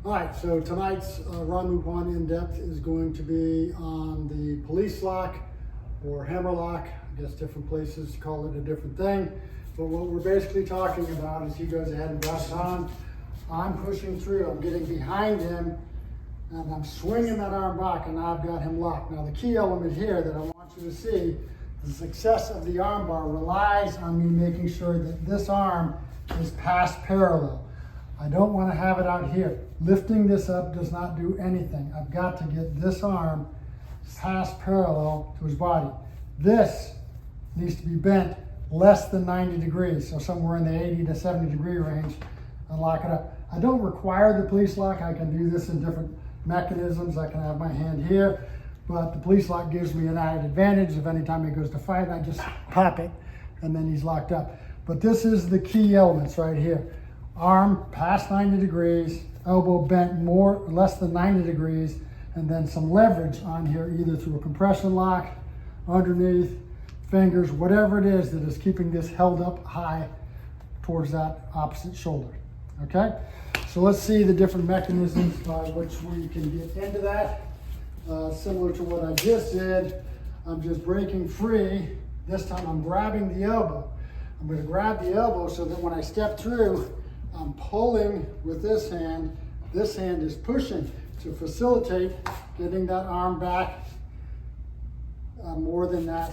All right, so tonight's Ryong Kwan in-depth is going to be on the police lock or hammer lock. I guess different places call it a different thing. But what we're basically talking about is he goes ahead and grabs on. I'm pushing through, I'm getting behind him, and I'm swinging that arm back, and now I've got him locked. Now the key element here that I want you to see, the success of the arm bar relies on me making sure that this arm is past parallel. I don't want to have it out here. Lifting this up does not do anything. I've got to get this arm past parallel to his body. This needs to be bent less than 90 degrees, so somewhere in the 80 to 70 degree range, and lock it up. I don't require the police lock. I can do this in different mechanisms. I can have my hand here, but the police lock gives me an added advantage. If anytime he goes to fight, I just pop it, and then he's locked up. But this is the key elements right here. Arm past 90 degrees, elbow bent less than 90 degrees, and then some leverage on here, either through a compression lock, underneath, fingers, whatever it is that is keeping this held up high towards that opposite shoulder. Okay? So let's see the different mechanisms by which we can get into that. Similar to what I just did, I'm just breaking free. This time I'm grabbing the elbow. I'm going to grab the elbow so that when I step through, I'm pulling with this hand is pushing to facilitate getting that arm back more than that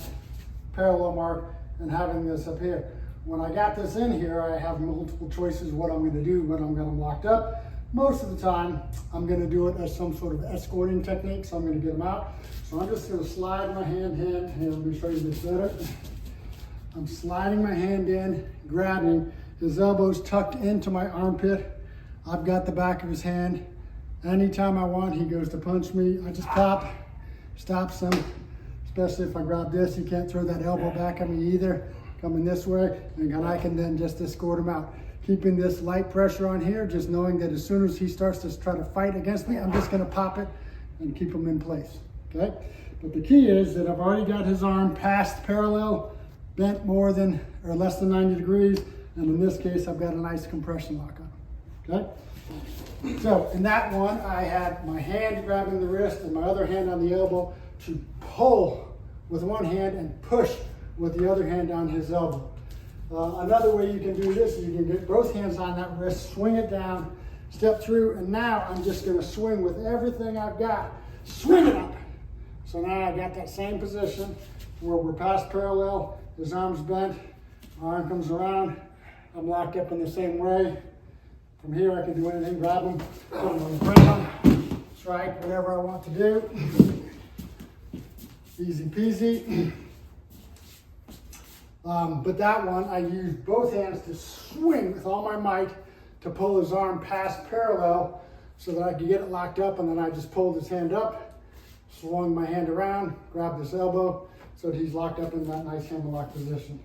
parallel mark and having this up here. When I got this in here, I have multiple choices what I'm going to do when I'm going to locked up. Most of the time, I'm going to do it as some sort of escorting technique, so I'm going to get them out. So I'm just going to slide my hand in. Here, let me show you this better. I'm sliding my hand in, grabbing. His elbow's tucked into my armpit. I've got the back of his hand. Anytime I want, he goes to punch me. I just pop, stops him. Especially if I grab this, he can't throw that elbow back at me either. Coming this way, and I can then just escort him out. Keeping this light pressure on here, just knowing that as soon as he starts to try to fight against me, I'm just gonna pop it and keep him in place, okay? But the key is that I've already got his arm past parallel, bent more than or less than 90 degrees, and in this case, I've got a nice compression lock on, okay? So in that one, I had my hand grabbing the wrist and my other hand on the elbow to pull with one hand and push with the other hand on his elbow. Another way you can do this is you can get both hands on that wrist, swing it down, step through, and now I'm just gonna swing with everything I've got, swing it up. So now I've got that same position where we're past parallel, his arm's bent, my arm comes around, I'm locked up in the same way. From here I can do anything, grab him, put him on the ground, strike, whatever I want to do. Easy peasy. But that one, I used both hands to swing with all my might to pull his arm past parallel so that I could get it locked up, and then I just pulled his hand up, swung my hand around, grabbed his elbow so that he's locked up in that nice hammer lock position.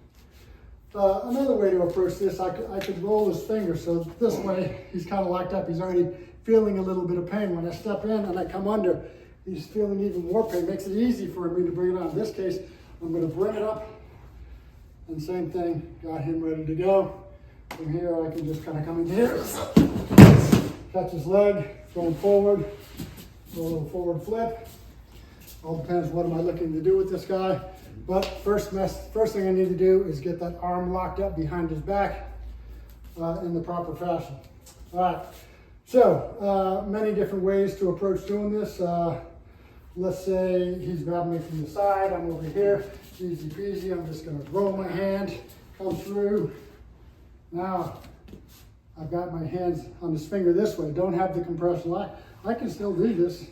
Another way to approach this, I could roll his finger so this way he's kind of locked up. He's already feeling a little bit of pain. When I step in and I come under, he's feeling even more pain. Makes it easy for me to bring it on. In this case, I'm going to bring it up. And same thing, got him ready to go. From here, I can just kind of come in here, catch his leg, throw him forward, do a little forward flip. All depends what am I looking to do with this guy. But first thing I need to do is get that arm locked up behind his back in the proper fashion. All right, so many different ways to approach doing this. Let's say he's grabbing me from the side, I'm over here, easy peasy, I'm just gonna roll my hand, come through. Now, I've got my hands on his finger this way, don't have the compression lock. I can still do this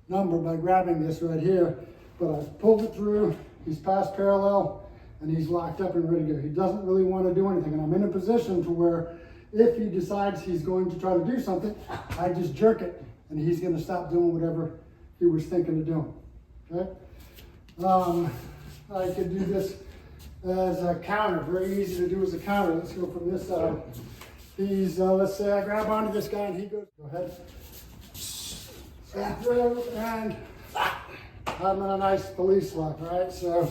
number by grabbing this right here, but I've pulled it through, he's past parallel, and he's locked up and ready to go. He doesn't really want to do anything, and I'm in a position to where if he decides he's going to try to do something, I just jerk it, and he's gonna stop doing whatever he was thinking of doing, okay? I could do this as a counter, very easy to do as a counter. Let's go from this side. He's, let's say I grab onto this guy and he goes, go ahead. Swing through and I'm in a nice police lock, right? So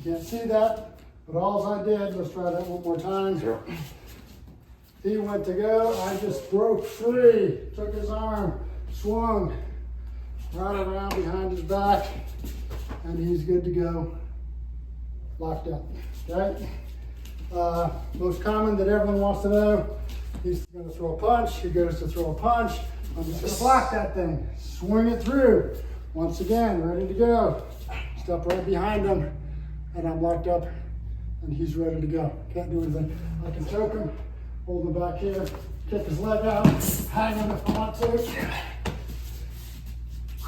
you can't see that, but all I did was try that one more time. He went to go, I just broke free, took his arm, swung right around behind his back, and he's good to go, locked up, okay? Most common that everyone wants to know, he's gonna throw a punch, he goes to throw a punch, I'm just gonna block that thing, swing it through. Once again, ready to go. Step right behind him, and I'm locked up, and he's ready to go. Can't do anything. I can choke him, hold him back here, kick his leg out, hang him if I want to.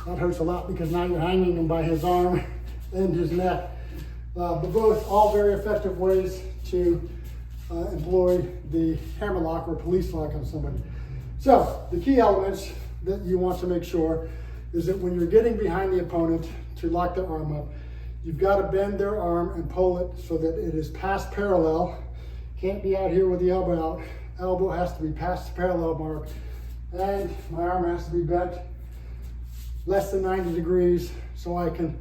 That hurts a lot because now you're hanging him by his arm and his neck. But both, all very effective ways to employ the hammerlock or police lock on somebody. So the key elements that you want to make sure is that when you're getting behind the opponent to lock their arm up, you've got to bend their arm and pull it so that it is past parallel. Can't be out here with the elbow out. Elbow has to be past the parallel mark, and my arm has to be bent less than 90 degrees so I can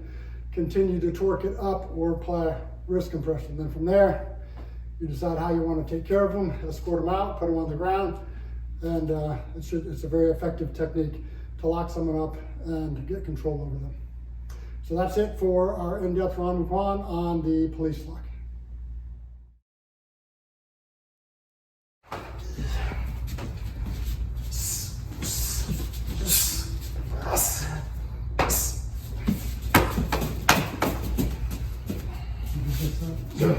continue to torque it up or apply wrist compression. Then from there, you decide how you want to take care of them, escort them out, put them on the ground, and it's a very effective technique to lock someone up and get control over them. So that's it for our in-depth Kwan on the police lock. Yeah.